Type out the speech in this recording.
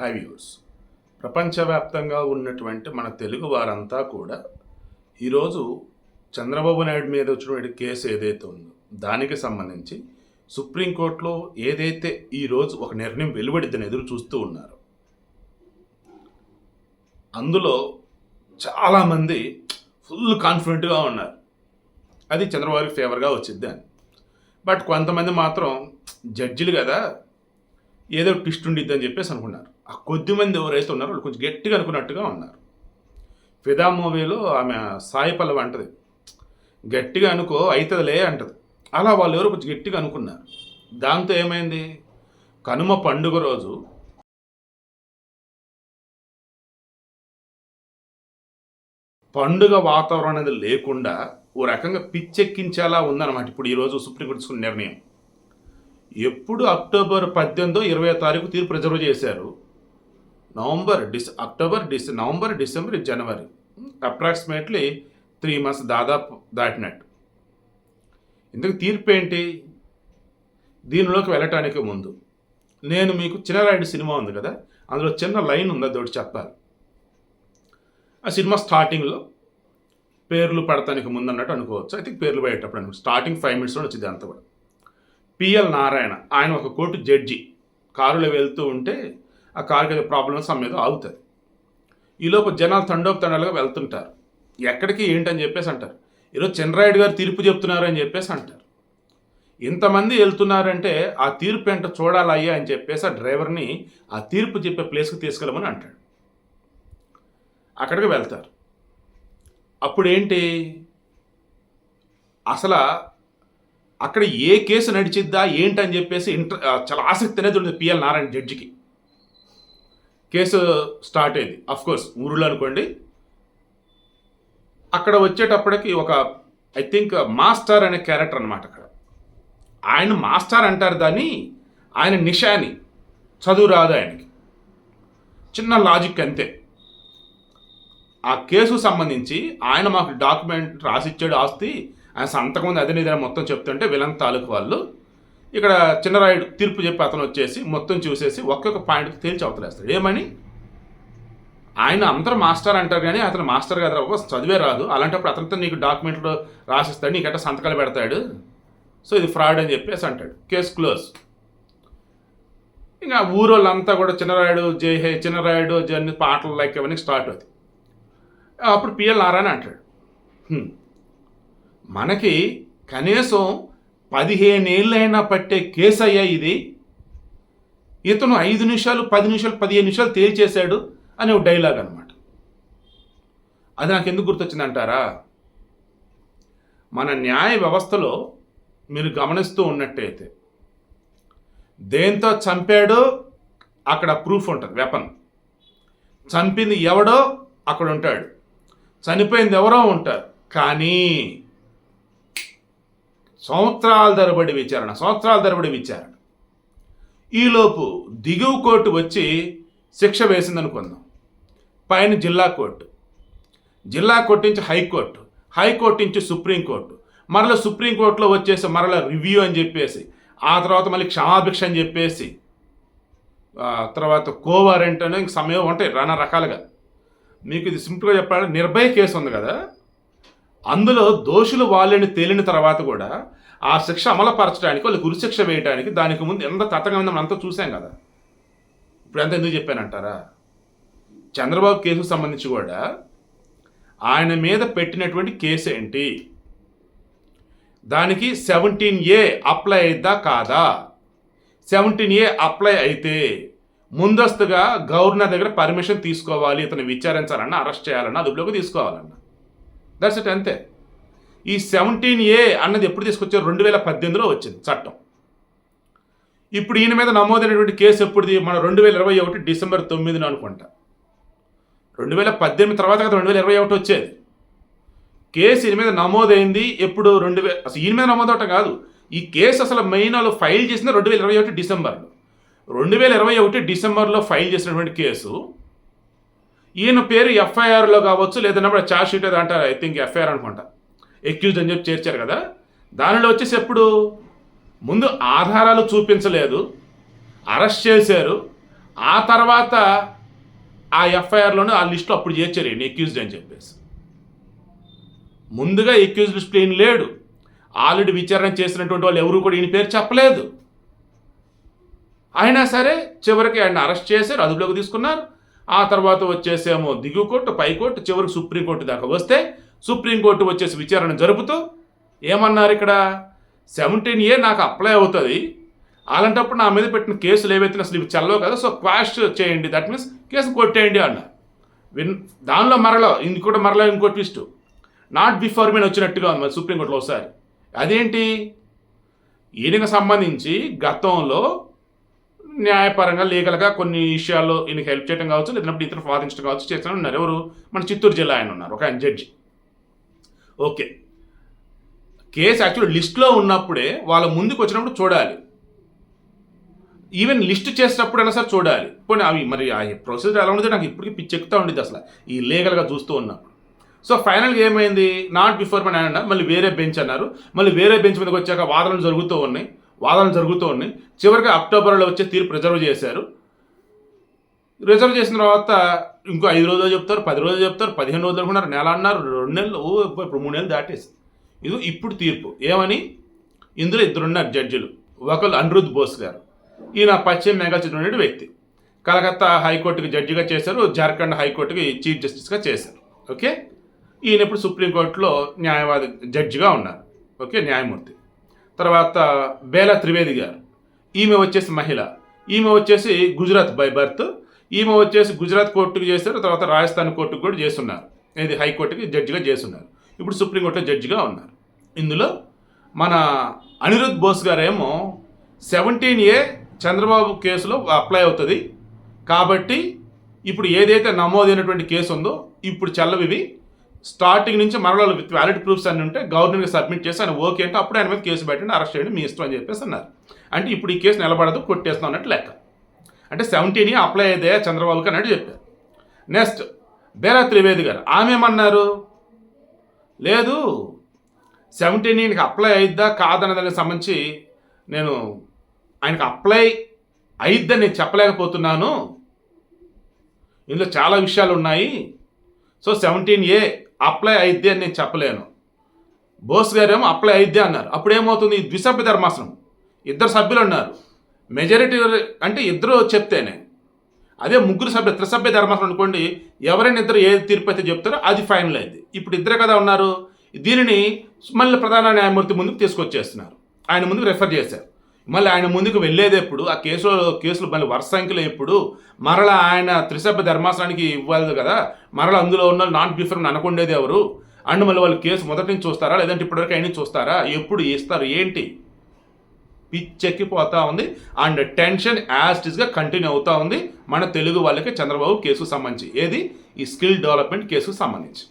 High views. ప్రపంచవ్యాప్తంగా ఉన్నటువంటి మన తెలుగు వారంతా కూడా ఈరోజు చంద్రబాబు నాయుడు మీద వచ్చినటువంటి కేసు ఏదైతే ఉందో దానికి సంబంధించి సుప్రీంకోర్టులో ఏదైతే ఈరోజు ఒక నిర్ణయం వెలువడిద్దని ఎదురు చూస్తూ ఉన్నారు. అందులో చాలామంది ఫుల్ కాన్ఫిడెంట్గా ఉన్నారు, అది చంద్రబాబుకి ఫేవర్గా వచ్చిద్ది అని. బట్ కొంతమంది మాత్రం జడ్జిలు కదా, ఏదో ట్విస్ట్ ఉండిద్ది అని చెప్పేసి అనుకున్నారు. ఆ కొద్దిమంది ఎవరైతే ఉన్నారో వాళ్ళు కొంచెం గట్టిగా అనుకున్నట్టుగా ఉన్నారు. ఫిదా మూవీలో ఆమె సాయి పల్లవి అంటది, గట్టిగా అనుకో అవుతుందిలే అంటది. అలా వాళ్ళు ఎవరు కొంచెం గట్టిగా అనుకున్నారు. దాంతో ఏమైంది, కనుమ పండుగ రోజు పండుగ వాతావరణం అనేది లేకుండా ఓ రకంగా పిచ్చెక్కించేలా ఉందన్నమాట ఇప్పుడు ఈరోజు సుప్రీంకోర్టు తీసుకున్న నిర్ణయం. ఎప్పుడు అక్టోబర్ 18, 20 తీర్పు రిజర్వ్ చేశారు. నవంబర్, డిసెంబర్, జనవరి, అప్రాక్సిమేట్లీ 3 months దాదాపు దాటినట్టు. ఇందుకు తీర్పు ఏంటి? దీనిలోకి వెళ్ళటానికి ముందు నేను మీకు చిన్నరాయుడు సినిమా ఉంది కదా, అందులో చిన్న లైన్ ఉంది, అదొకటి చెప్పాలి. ఆ సినిమా స్టార్టింగ్లో పేర్లు పడటానికి ముందు అన్నట్టు అనుకోవచ్చు. అయితే పేర్లు పడేటప్పుడు అనుకో స్టార్టింగ్ 5 minutes వచ్చింది అంత కూడా. పిఎల్ నారాయణ, ఆయన ఒక కోర్టు జడ్జి, కారులో వెళ్తూ ఉంటే ఆ కారుకి ఏదో ప్రాబ్లమ్స్ మీద ఆగుతుంది. ఈలోపు జనాలు తండోపతండాలుగా వెళ్తుంటారు. ఎక్కడికి ఏంటని చెప్పేసి అంటారు. ఈరోజు చంద్రరాయుడు గారు తీర్పు చెప్తున్నారు అని చెప్పేసి అంటారు. ఇంతమంది వెళ్తున్నారంటే ఆ తీర్పు ఏంటో చూడాలయ్యా అని చెప్పేసి ఆ డ్రైవర్ని ఆ తీర్పు చెప్పే ప్లేస్కి తీసుకెళ్ళమని అంటాడు. అక్కడికి వెళ్తారు. అప్పుడు ఏంటి, అసలు అక్కడ ఏ కేసు నడిచిద్దా ఏంటని చెప్పేసి చాలా ఆసక్తి అనేది ఉంటుంది పిఎల్ నారాయణ జడ్జికి. కేసు స్టార్ట్ అయింది, అఫ్కోర్స్ ఊరిలో అనుకోండి. అక్కడ వచ్చేటప్పటికి ఒక ఐ థింక్ మాస్టర్ అనే క్యారెక్టర్ అనమాట. అక్కడ ఆయన మాస్టర్ అంటారు దాన్ని, ఆయన నిషాని, చదువు రాదు ఆయనకి, చిన్న లాజిక్ అంతే. ఆ కేసుకు సంబంధించి ఆయన మాకు డాక్యుమెంట్ రాసిచ్చాడు, ఆస్తి ఆయన సంతకం ఉంది, అదే నిధంగా మొత్తం చెప్తుంటే విలన్ తాలూకు వాళ్ళు ఇక్కడ చిన్నరాయుడు తీర్పు చెప్పి అతను వచ్చేసి మొత్తం చూసేసి ఒక్కొక్క పాయింట్కి తేల్చి అవతలేస్తాడు. ఏమని, ఆయన అందరూ మాస్టర్ అంటారు కానీ అతను మాస్టర్ కదా, చదివే రాదు, అలాంటప్పుడు అతనితో నీకు డాక్యుమెంట్లు రాసిస్తాడు, నీకంటే సంతకాలు పెడతాడు, సో ఇది ఫ్రాడ్ అని చెప్పేసి అంటాడు. Case close. ఇంకా ఊరోళ్ళంతా కూడా చిన్నరాయుడు జై హే చిన్నరాయుడు జన్ని పాటలు లైక్ అవన్నీ స్టార్ట్ అవుతాయి. అప్పుడు పిఎల్ నారాయణ అంటాడు, మనకి కనీసం 15 ఏళ్ళైనా పట్టే కేసు అయ్యా ఇది, ఇతను 5 నిమిషాలు 10 నిమిషాలు 15 నిమిషాలు తేల్చేశాడు అని ఒక డైలాగ్ అనమాట. అది నాకు ఎందుకు గుర్తొచ్చిందంటారా, మన న్యాయ వ్యవస్థలో మీరు గమనిస్తూ ఉన్నట్టయితే దేంతో చంపాడో అక్కడ ప్రూఫ్ ఉంటుంది, వెపన్. చంపింది ఎవడో అక్కడ ఉంటాడు, చనిపోయింది ఎవరో ఉంటారు. కానీ సంవత్సరాల తరబడి విచారణ, ఈలోపు దిగువ కోర్టు వచ్చి శిక్ష వేసిందనుకుందాం. పైన జిల్లా కోర్టు నుంచి హైకోర్టు నుంచి సుప్రీంకోర్టు, మరలా సుప్రీంకోర్టులో వచ్చేసి మరలా రివ్యూ అని చెప్పేసి, ఆ తర్వాత మళ్ళీ క్షమాభిక్ష అని చెప్పేసి, తర్వాత కోవారెంట్ అని ఇంక సమయం ఉంటాయి నానా రకాలుగా. మీకు ఇది సింపుల్గా చెప్పాలంటే నిర్భయ కేసు ఉంది కదా, అందులో దోషులు వాళ్ళని తేలిన తర్వాత కూడా ఆ శిక్ష అమలుపరచడానికి, వాళ్ళు గురిశిక్ష వేయడానికి దానికి ముందు ఎంత తతంగా ఉందో మనంతా చూసాం కదా. ఇప్పుడు ఎంత ఎందుకు చెప్పానంటారా, చంద్రబాబు కేసుకు సంబంధించి కూడా ఆయన మీద పెట్టినటువంటి కేసు ఏంటి, దానికి 17A అప్లై అయిద్దా కాదా? 17A అప్లై అయితే ముందస్తుగా గవర్నర్ దగ్గర పర్మిషన్ తీసుకోవాలి, ఇతను విచారించాలన్నా అరెస్ట్ చేయాలన్నా అదుపులోకి తీసుకోవాలన్నా. దట్స్ ఇట్, అంతే. ఈ 17A అన్నది ఎప్పుడు తీసుకొచ్చారు, 2018లో వచ్చింది చట్టం. ఇప్పుడు ఈయన మీద నమోదైనటువంటి కేసు ఎప్పుడుది, మన 2021 డిసెంబర్ 9 అనుకుంటా. 2018 తర్వాత కదా 2021 వచ్చేది. కేసు ఈయన మీద నమోదైంది ఎప్పుడు, అసలు ఈయన మీద నమోదవటం కాదు, ఈ కేసు అసలు మెయిన్ వాళ్ళు ఫైల్ చేసిన 2021 డిసెంబర్లో. 2021 డిసెంబర్లో ఫైల్ చేసినటువంటి కేసు, ఈయన పేరు ఎఫ్ఐఆర్లో కావచ్చు, లేదన్నప్పుడు ఛార్జ్ షీట్ ఏదో అంటారు, ఐ థింక్ ఎఫ్ఐఆర్ అనుకుంటా, ఎక్యూజ్డ్ అని చెప్పి చేర్చారు కదా. దానిలో వచ్చేసి ఎప్పుడు ముందు ఆధారాలు చూపించలేదు, అరెస్ట్ చేశారు, ఆ తర్వాత ఆ ఎఫ్ఐఆర్లోనే ఆ లిస్టులో అప్పుడు చేర్చారు ఈయన ఎక్యూజ్డ్ అని చెప్పేసి. ముందుగా ఎక్యూజ్ లిస్టులో ఈయన లేడు. ఆల్రెడీ విచారణ చేసినటువంటి వాళ్ళు ఎవరు కూడా ఈయన పేరు చెప్పలేదు. అయినా సరే చివరికి ఆయన అరెస్ట్ చేశారు, అదుపులోకి తీసుకున్నారు. ఆ తర్వాత వచ్చేసేమో దిగువ కోర్టు, పై కోర్టు, చివరికి సుప్రీంకోర్టు దాకా వస్తే సుప్రీంకోర్టు వచ్చేసి విచారణ జరుపుతూ ఏమన్నారు, ఇక్కడ 17A నాకు అప్లై అవుతుంది, అలాంటప్పుడు నా మీద పెట్టిన కేసులు ఏవైతే అసలు ఇవి చల్లవు కదా, సో క్వాష్ చేయండి, దట్ మీన్స్ కేసు కొట్టేయండి అన్నారు. దానిలో మరలా ఇంకో ట్విస్ట్, నాట్ బిఫోర్ మీన్ వచ్చినట్టుగా ఉంది మరి సుప్రీంకోర్టులో ఒకసారి. అదేంటి, ఈయనకు సంబంధించి గతంలో న్యాయపరంగా లీగల్గా కొన్ని విషయాల్లో ఈయనకి హెల్ప్ చేయడం కావచ్చు, లేదంటే ఇతరులు వాదించడం కావచ్చు చేసిన ఉన్నారు. ఎవరు, మన చిత్తూరు జిల్లా ఆయన ఉన్నారు, ఒక ఆయన జడ్జి. ఓకే, కేసు యాక్చువల్లీ లిస్ట్లో ఉన్నప్పుడే వాళ్ళ ముందుకు వచ్చినప్పుడు చూడాలి, ఈవెన్ లిస్ట్ చేసేటప్పుడైనా సరే చూడాలి. పోనీ అవి మరి ఆ ప్రొసీజర్ ఎలా ఉండదు నాకు ఇప్పటికీ పిచ్చెక్కుతూ ఉండేది అసలు ఈ లీగల్గా చూస్తూ ఉన్నప్పుడు. సో ఫైనల్గా ఏమైంది, నాట్ బిఫోర్ మన్ అని అన్నారు, మళ్ళీ వేరే బెంచ్ అన్నారు, మళ్ళీ వేరే బెంచ్ మీదకి వచ్చాక వాదనలు జరుగుతూ ఉన్నాయి. చివరికి అక్టోబర్లో వచ్చే తీర్పు రిజర్వ్ చేశారు. రిజర్వ్ చేసిన తర్వాత ఇంకో 5 రోజులు చెప్తారు, 10 రోజులు చెప్తారు, 15 రోజులు అనుకున్నారు, నెల అన్నారు, 2 నెలలు, ఇప్పుడు 3 నెలలు దాటేసి ఇది ఇప్పుడు తీర్పు ఏమని. ఇందులో ఇద్దరున్నారు జడ్జిలు, ఒకళ్ళు అనిరుద్ బోస్ గారు, ఈయన పశ్చిమ బెంగాల్ చెందిన వ్యక్తి, కలకత్తా హైకోర్టుకి జడ్జిగా చేశారు, జార్ఖండ్ హైకోర్టుకి చీఫ్ జస్టిస్గా చేశారు. ఓకే, ఈయన ఇప్పుడు సుప్రీంకోర్టులో న్యాయవాది జడ్జిగా ఉన్నారు. ఓకే, న్యాయమూర్తి. తర్వాత బేలా త్రివేది గారు, ఈమె వచ్చేసి మహిళ, ఈమె వచ్చేసి గుజరాత్ బై బర్త్, ఈమె వచ్చేసి గుజరాత్ కోర్టుకు చేశారు, తర్వాత రాజస్థాన్ కోర్టుకు కూడా చేస్తున్నారు, ఇది హైకోర్టుకి జడ్జిగా చేస్తున్నారు, ఇప్పుడు సుప్రీంకోర్టులో జడ్జిగా ఉన్నారు. ఇందులో మన అనిరుద్ బోస్ గారేమో 17A చంద్రబాబు కేసులో అప్లై అవుతుంది కాబట్టి ఇప్పుడు ఏదైతే నమోదైనటువంటి కేసు ఉందో ఇప్పుడు చెల్లవివి, స్టార్టింగ్ నుంచి మరలా విత్ వ్యాలిడ్ ప్రూఫ్స్ అన్ని ఉంటే గవర్నమెంట్కి సబ్మిట్ చేసి ఆయన ఓకే అంటే అప్పుడు ఆయన మీద కేసు పెట్టండి, అరెస్ట్ చేయండి, మీ ఇష్టం అని చెప్పేసి అన్నారు. అంటే ఇప్పుడు ఈ కేసు నిలబడదు, కొట్టేస్తాం అన్నట్టు లెక్క. అంటే 17A అప్లై అయితే చంద్రబాబుకి అన్నట్టు చెప్పారు. నెక్స్ట్ బేలా త్రివేది గారు, ఆమె ఏమన్నారు, లేదు 17A అప్లై అయిద్దా కాదన్న దానికి సంబంధించి నేను ఆయనకు అప్లై అయిద్దని నేను చెప్పలేకపోతున్నాను, ఇందులో చాలా విషయాలు ఉన్నాయి, సో 17A అప్లై అయిద్ది అని నేను చెప్పలేను. బోస్ గారేమో అప్లై అయిద్ది అన్నారు. అప్పుడు ఏమవుతుంది, ద్విసభ్య ధర్మాసనం, 2 సభ్యులు ఉన్నారు, మెజారిటీ అంటే 2 చెప్తేనే. అదే 3 సభ్యులు త్రిసభ్య ధర్మాసనం అనుకోండి, ఎవరైనా 2 ఏ తీర్పు అయితే చెప్తారో అది ఫైనల్ అయింది. ఇప్పుడు 2 కదా ఉన్నారు, దీనిని మళ్ళీ ప్రధాన న్యాయమూర్తి ముందుకు తీసుకొచ్చేస్తున్నారు, ఆయన ముందుకు రెఫర్ చేశారు. మళ్ళీ ఆయన ముందుకు వెళ్ళేది ఎప్పుడు, ఆ కేసులు మళ్ళీ వరుస సంఖ్యలో ఎప్పుడు, మరలా ఆయన త్రిసభ్య ధర్మాసనానికి ఇవ్వాలి కదా, మరలా అందులో ఉన్న నాన్ బిఫర్ అనుకుండేది ఎవరు, అండ్ మళ్ళీ వాళ్ళు కేసు మొదటి నుంచి చూస్తారా లేదంటే ఇప్పటివరకు అయినా చూస్తారా, ఎప్పుడు ఇస్తారు ఏంటి, పిచ్చెక్కిపోతూ ఉంది. అండ్ టెన్షన్ యాజ్ ఇట్ ఈస్గా కంటిన్యూ అవుతూ ఉంది మన తెలుగు వాళ్ళకి చంద్రబాబు కేసుకు సంబంధించి, ఏది ఈ స్కిల్ డెవలప్మెంట్ కేసుకు సంబంధించి.